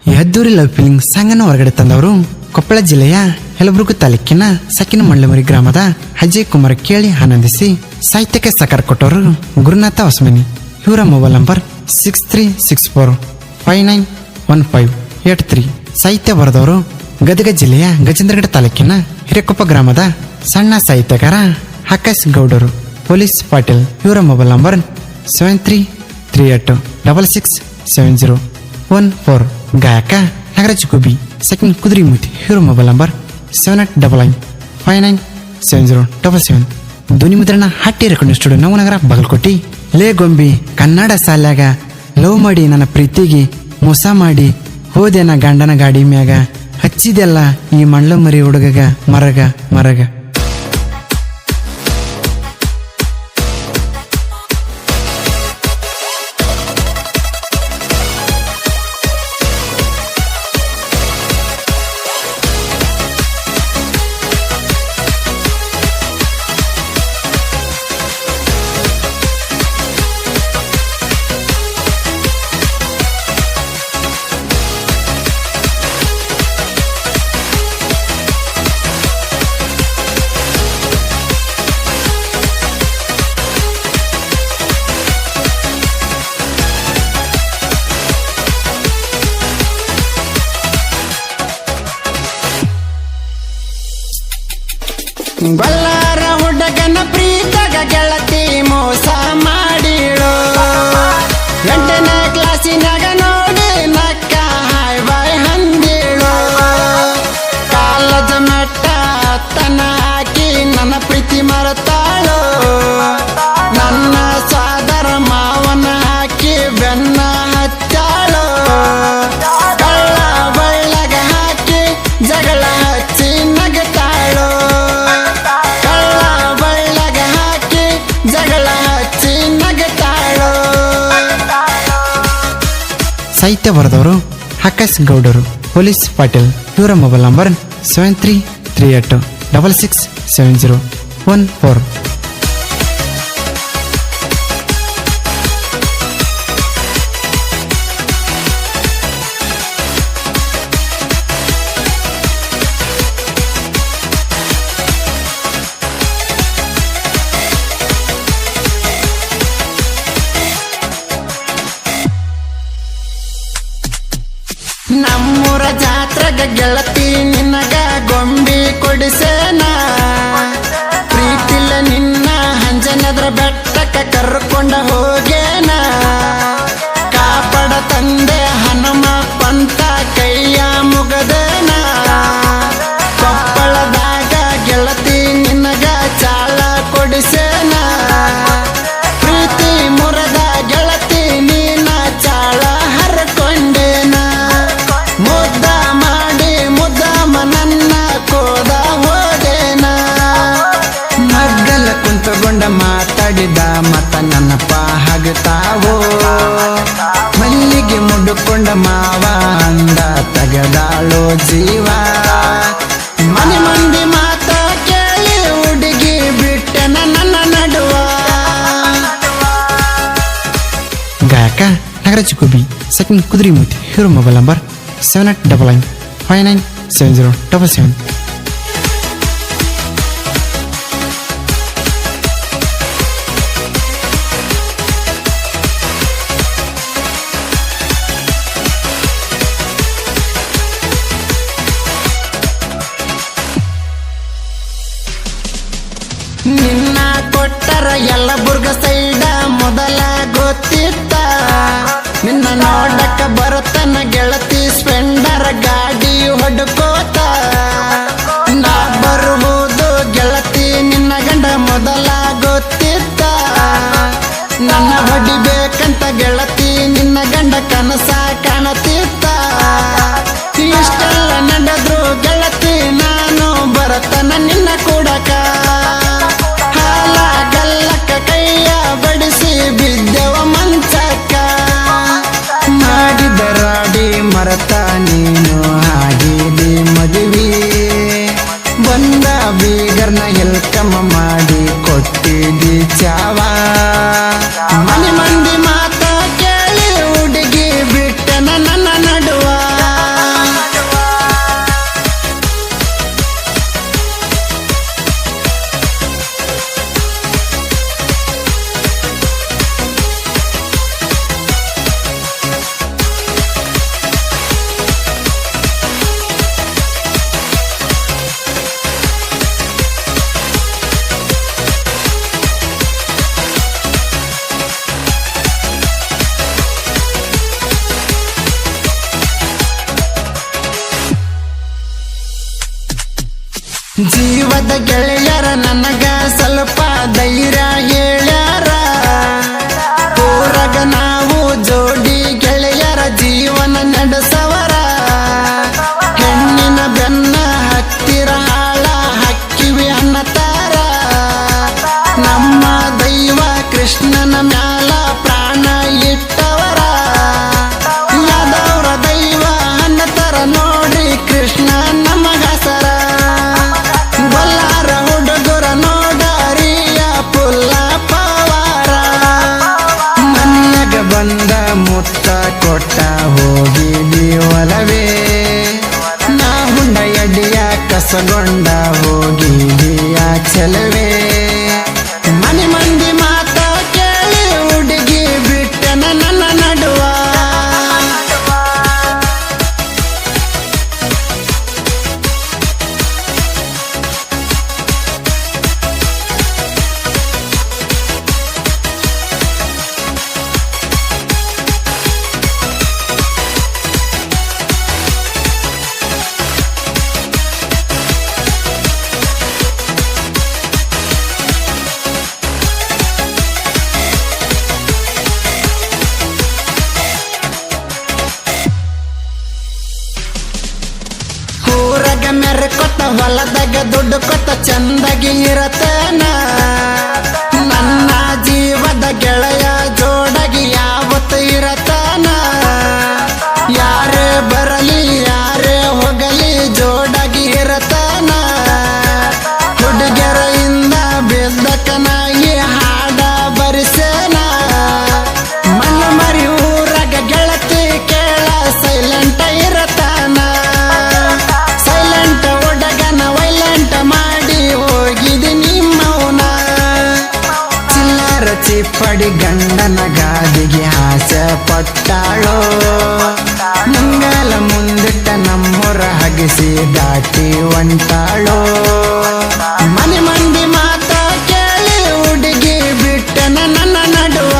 ಯದ್ದೂರಿ love feeling ಸಾಂಗನ್ನು ಹೊರಗಡೆ ತಂದವರು ಕೊಪ್ಪಳ ಜಿಲ್ಲೆಯ ಯಲಬುರ್ಗಾ ತಾಲೂಕಿನ ಸಕಿನ ಮಂಡ್ಲಮರಿ ಗ್ರಾಮದ ಅಜಯ್ ಕುಮಾರ್ ಕೇಳಿ ಆನಂದಿಸಿ ಸಾಹಿತ್ಯಕ್ಕೆ ಸಹಕಾರ ಕೊಟ್ಟವರು ಗುರುನಾಥ ಹೊಸಮನಿ. ಇವರ ಮೊಬೈಲ್ ನಂಬರ್ 6364591583. ಸಾಹಿತ್ಯ ಬರೆದವರು ಗದಗ ಜಿಲ್ಲೆಯ ಗಜೇಂದ್ರಗಡ ತಾಲೂಕಿನ ಹಿರೇಕೊಪ್ಪ ಗ್ರಾಮದ ಸಣ್ಣ ಸಾಹಿತ್ಯಕಾರ ಆಕಾಶ್ ಗೌಡರು ಪೊಲೀಸ್ ಪಾಟೀಲ್. ಇವರ ಮೊಬೈಲ್ ನಂಬರ್ 7338667014. ಗಾಯಕ ನಾಗರಾಜ್ ಗುಬ್ಬಿ ಸೆಕೆಂಡ್ ಕುದುರೆಮೂತಿ. ಇವರ ಮೊಬೈಲ್ ನಂಬರ್ 7899597077. ಧ್ವನಿ ಮುದ್ರಣ ಹಟ್ಟಿ ರೆಕಾರ್ಡಿಂಗ್ ಸ್ಟುಡಿಯೋ ನವನಗರ ಬಾಗಲಕೋಟೆ. ಲೇ ಗೊಂಬಿ ಕನ್ನಡ ಸಾಲ್ಯಾಗ ಲವ್ ಮಾಡಿ ನನ್ನ ಪ್ರೀತಿಗೆ ಮೋಸ ಮಾಡಿ ಹೋದೆ ನಾ ಗಂಡನ ಗಾಡಿ ಮ್ಯಾಗ ಹಚ್ಚಿದೆಲ್ಲ ಈ ಮಂಡ್ಲ ಮರಿ ಹುಡುಗಗ ಮರಗ ಮರಗ. ಬಲ್ಲಾರ ಹುಡುಗನ ಪ್ರೀತಗ ಗೆಳತಿ ಮೋಸ ಮಾಡಿಳು. 8ನೇ ಕ್ಲಾಸಿನಾಗ ನೋಡಿ ನಕ್ಕ ಹಾಯ್ ಬಾಯ್ ಹಂದಿಳು. ಕಾಲೇಜ್ ಮೆಟ್ಟ ತನ್ನ ಹಾಕಿ ನನ್ನ ಪ್ರೀತಿ ಮರೆತಾಳು. ನನ್ನ ಸಾದರ ಮಾವನ ಹಾಕಿ ಬೆನ್ನ ಹತ್ತಾಳು. ಕಳ್ಳ ಬಳ್ಳಗ ಹಾಕಿ ಜಗಳ ಹಚ್ಚಿ ನಗತಾಳು. ಸಾಹಿತ್ಯ ಬರೆದವರು ಆಕಾಶ್ ಗೌಡರು ಪೊಲೀಸ್ ಪಾಟೀಲ್. ಇವರ ಮೊಬೈಲ್ ನಂಬರ್ 7338667014. ನಮ್ಮೂರ ಜಾತ್ರೆಗ ಗೆಳತಿ ನಿನಗ ಗೊಂಬಿ ಕೊಡಿಸೇನ. ಪ್ರೀತಿಲ್ಲ ನಿನ್ನ ಹಂಜನದ್ರ ಬೆಟ್ಟಕ್ಕ ಕರ್ಕೊಂಡ ಹೋಗೇನ. ಕಾಪಾಡ ತಂದೆ ಹನುಮಪ್ಪಂತ ಕೈಯ ಮುಗದೇನ. ಕೊಪ್ಪಳದಾಗ ಗೆಳತಿ ನಿನಗ ಚಾಳ ಕೊಡಿಸೇನ. ಪ್ರೀತಿ ಮುರದ ಗೆಳತಿ ನೀನ ಚಾಳ ಹರ್ಕೊಂಡೇನ. ಮುದ್ದ ಮಾಡಿ ಮುದ್ದಮ್ಮ ನನ್ನ ಕೋದ ಹೋದೇನ. ಮಗ್ಗಲ ಕುಂತುಕೊಂಡ ಮಾತಾಡಿದ ಮತ ನನ್ನಪ್ಪ ಹಗತಾವೋ. ಮಲ್ಲಿಗೆ ಮುಡುಕೊಂಡ ಮಾವ ಅಂದ ತಗದಾಳೋ ಜೀವ. ಮನೆ ಮಂದಿ ಮಾತ ಕೇಳಿ ಹುಡುಗಿ ಬಿಟ್ಟೆನ ನನ್ನ ನಡುವ. ಗಾಯಕ ನಾಗರಾಜ್ ಗುಬ್ಬಿ ಸೆಕೆಂಡ್ ಕುದುರೆಮೂತಿ. ಇವರ ಮೊಬೈಲ್ ನಂಬರ್ 7899597077. ನಿನ್ನ ಕೊಟ್ಟರ ಯಲಬುರ್ಗಾ ಸೈಡ ಮೊದಲ ಗೊತ್ತಿತ್ತ. ನಿನ್ನ ನೋಡಕ್ಕ ಬರುತ್ತನ ಗೆಳತಿ ಸ್ಪೆಂಡರ್ ಗಾಡಿ ಹೊಡ್ಕೋತ. ನಾ ಬರುವುದು ಗೆಳತಿ ನಿನ್ನ ಗಂಡ ಮೊದಲ ಗೊತ್ತಿತ್ತ. ನನ್ನ ಹೊಡಿಬೇಕಂತ ಗೆಳತಿ ನಿನ್ನ ಗಂಡ ಕನಸ ಕಾಣತಿತ್ತ. ಇಷ್ಟೆಲ್ಲ ನಡೆದ್ರು ಗೆಳತಿ ನಾನು ಬರತನ ನಿನ್ನ ಕೂಡಕ. ಹಾಲ ಗಲ್ಲಕ್ಕ ಕೈಯ ಬಡಿಸಿ ಬಿದ್ದೆವ ಮಂಚಕ್ಕ. ಮಾಡಿದರಾಡಿ ಮರತ ನೀನು ಆಗಿದಿ ಮದುವೆ. ಬಂದ ಬೀಗರ್ನ ಎಲ್ಕಮ್ಮ ಮಾಡಿ ಕೊಟ್ಟಿದಿ ಚಾವ. ಮನೆ ಮಂದಿ ಮಾತ ಕೇಳಿ ಹುಡುಗಿ ಬಿಟ್ಟನ ನನ್ನ ನಡುವ. ಜೀವದ ಗೆಳೆಯರ ನನಗ ಸ್ವಲ್ಪ ಧೈರ್ಯ ಹೇಳ್ಯಾರ ಊರಗ ನಾವು ಜೋಡಿ ಗೆಳೆಯರ ಜೀವನ ನಡೆಸವರ ಹೆಣ್ಣಿನ ಬೆನ್ನ ಹತ್ತಿರ ಹಾಳ ಹಕ್ಕಿವಿ ಅನ್ನತಾರ ನಮ್ಮ ದೈವ ಕೃಷ್ಣನ ಮ್ಯಾಲ ಪ್ರಾಣ ಇಟ್ಟವರ ಯಾದವ್ರ ದೈವ ಅನ್ನತರ ನೋಡ್ರಿ ಕೃಷ್ಣ ನಮಗಸರ ಬಲ್ಲಾರ ಹುಡುಗರ ನೋಡರಿಯ ಪುಲ್ಲ ಪವಾರ ಮನೆಯಾಗ ಬಂದ ಮುತ್ತ ಕೊಟ್ಟ ಹೋಗಿದಿ ಒಲವೇ ನಾ ಹುಂಡ ಎಡಿಯ ಕಸಗೊಂಡ ಹೋಗಿದಿಯ ಚೆಲವೇ ಮನೆ ಮಂದಿ ಮಾತ ಕೇಳಿ ಹುಡುಗಿ ಬಿಟ್ಟನ ನನ್ನ ನಡುವ ಊರಗ ಮೆರಕೊತ್ತ ಹೊಲದಾಗ ದುಡ್ಡು ಕೊತ್ತ ಚಂದಗಿ ಇರತನ ನನ್ನ ಜೀವದ ಗೆಳೆಯ ಜೋಡಗಿ ಯಾವತ್ತು ಇರತನ ಯಾರೇ ಬರಲಿ ಯಾರೇ ಹೋಗಲಿ ಜೋಡಗಿ ಇರತನ ಹುಡುಗರ ಇಂದ ಬಿದ್ದಕನ ಈ ಹಾಡ ಬರಿಸೇನ ಮಣ್ಣ ಮರಿ ಊರಗ ಗೆಳತಿ ಕೇಳ ಸೈಲೆಂಟ ಇರತನ ಸೈಲೆಂಟ್ ಹುಡುಗನ ವೈಲೆಂಟ್ ಮಾಡಿ ಹೋಗಿದಿ ನಿಮ್ಮವನ ಚಿಲ್ಲರ ಚಿಪ್ಪಡಿ ಗಂಡನ ಗಾದಿಗೆ ಆಸೆ ಪಟ್ಟಾಳೋ ಮಂಗಲ ಮುಂದಿಟ್ಟ ನಮ್ಮೂರ ಹಗಿಸಿ ದಾಟಿ ಒಂಟಾಳೋ ಮನೆ ಮಂದಿ ಮಾತ ಕೇಳಿ ಹುಡುಗಿ ಬಿಟ್ಟನ ನನ್ನ ನಡುವ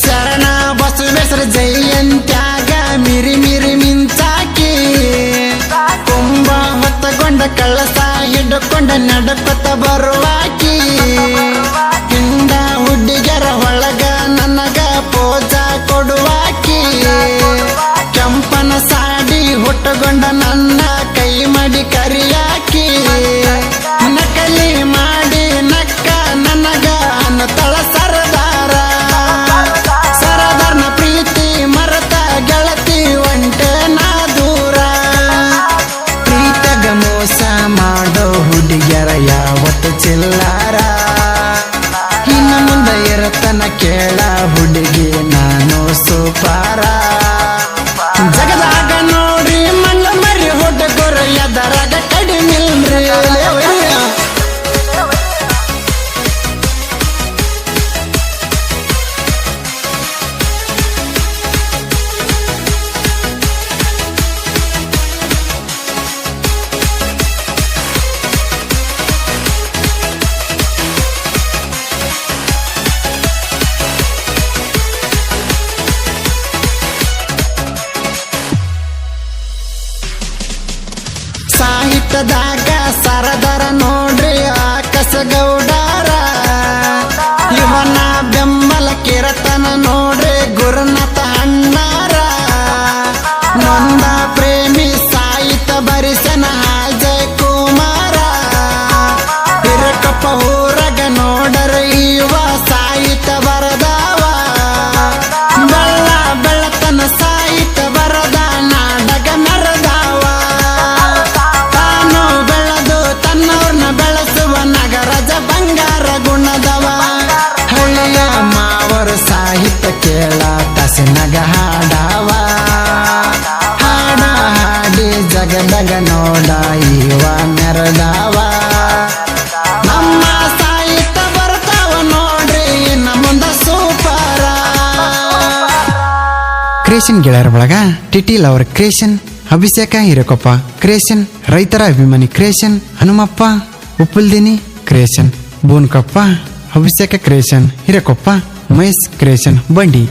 ಶರಣ ಬಸವೇಶ್ವರ ಜಯಂತ್ಯಾಗ ಮಿರಿ ಮಿರಿ ಮಿಂಚಾಕಿ ಕುಂಭ ಹೊತ್ತಗೊಂಡ ಕಳಸ ಹಿಡ್ಕೊಂಡ ನಡ್ಕೊತ ಬರುವಾಕಿ ಹಿಂಡ ಹುಡುಗರ ಒಳಗ ನನಗ ಪೋಜ ಕೊಡುವಾಕಿ ಕೆಂಪನ ಸಾಡಿ ಹುಟ್ಟುಗೊಂಡ ನನ್ನ ಕೈ ಮಾಡಿ ಕರಿಯಾಕಿ ನಕಲಿ ಮಾಡಿ ನಕ್ಕ ನನಗ ಅನ್ನತಳ ಸರದಾರ ಸರದಾರ್ನ ಪ್ರೀತಿ ಮರತ ಗೆಳತಿ ಒಂಟೆ ನಾ ದೂರ ಪ್ರೀತಗ ಮೋಸ ಮಾಡೋ ಹುಡುಗಿಯರ ಯಾವತ್ತು ಚಿಲ್ಲಾರ ಇನ್ನು ಮುಂದೆ ಇರತನ ಕೇಳ ಹುಡುಗಿ ನಾನು ಸೂಪಾರ ಜಗದಾಗ ನೋಡಿ ಮಣ್ಣ ಮರಿ ಹುಡುಗರು ಎದರಾಗ ಕಡಿಮಿಲ್ರಿ ಸಾಹಿತ್ಯದಾಗ ಸರದಾರ ನೋಡ್ರಿ ಆಕಸಗೌಡರ ಇವನ ಬೆಂಬಲ ಕಿರತನ ನೋಡ್ರಿ ಗುರುನಾಥ ಅಣ್ಣಾರ ನೊಂದ ಪ್ರೇಮಿ ಸಾಹಿತ್ಯ ಬರಿಸನ ಅಜಯ್ ಕುಮಾರ ಹಿರಕಪ್ಪ ಊರಗ ನೋಡರ ಇವ ಸಾಹಿತ್ಯ ಬರದಾವ ಬೆಳ್ಳ ಬೆಳತನ ಸಾಹಿತ್ಯ ಬರದ ನಾಡಗ ಮೆರದಾವ ತಾನು ಬೆಳ ಕ್ರಿಯೇಷನ್ ಗೆಳೆಯರ ಬಳಗ ಟಿಟಿಲ್ ಅವರ ಕ್ರಿಯೇಷನ್, ಅಭಿಷೇಕ ಹಿರೇಕೊಪ್ಪ ಕ್ರಿಯೇಷನ್, ರೈತರ ಅಭಿಮಾನಿ ಕ್ರಿಯೇಷನ್, ಹನುಮಪ್ಪ ಉಪ್ಪುಲ್ದಿನಿ ಕ್ರಿಯೇಷನ್, ಬೂನ್ಕಪ್ಪ ಅಭಿಷೇಕ ಕ್ರಿಯೇಷನ್ ಹಿರೇಕೊಪ್ಪ, ಮಹೇಶ್ ಕ್ರಿಯೇಷನ್ ಬಂಡಿ.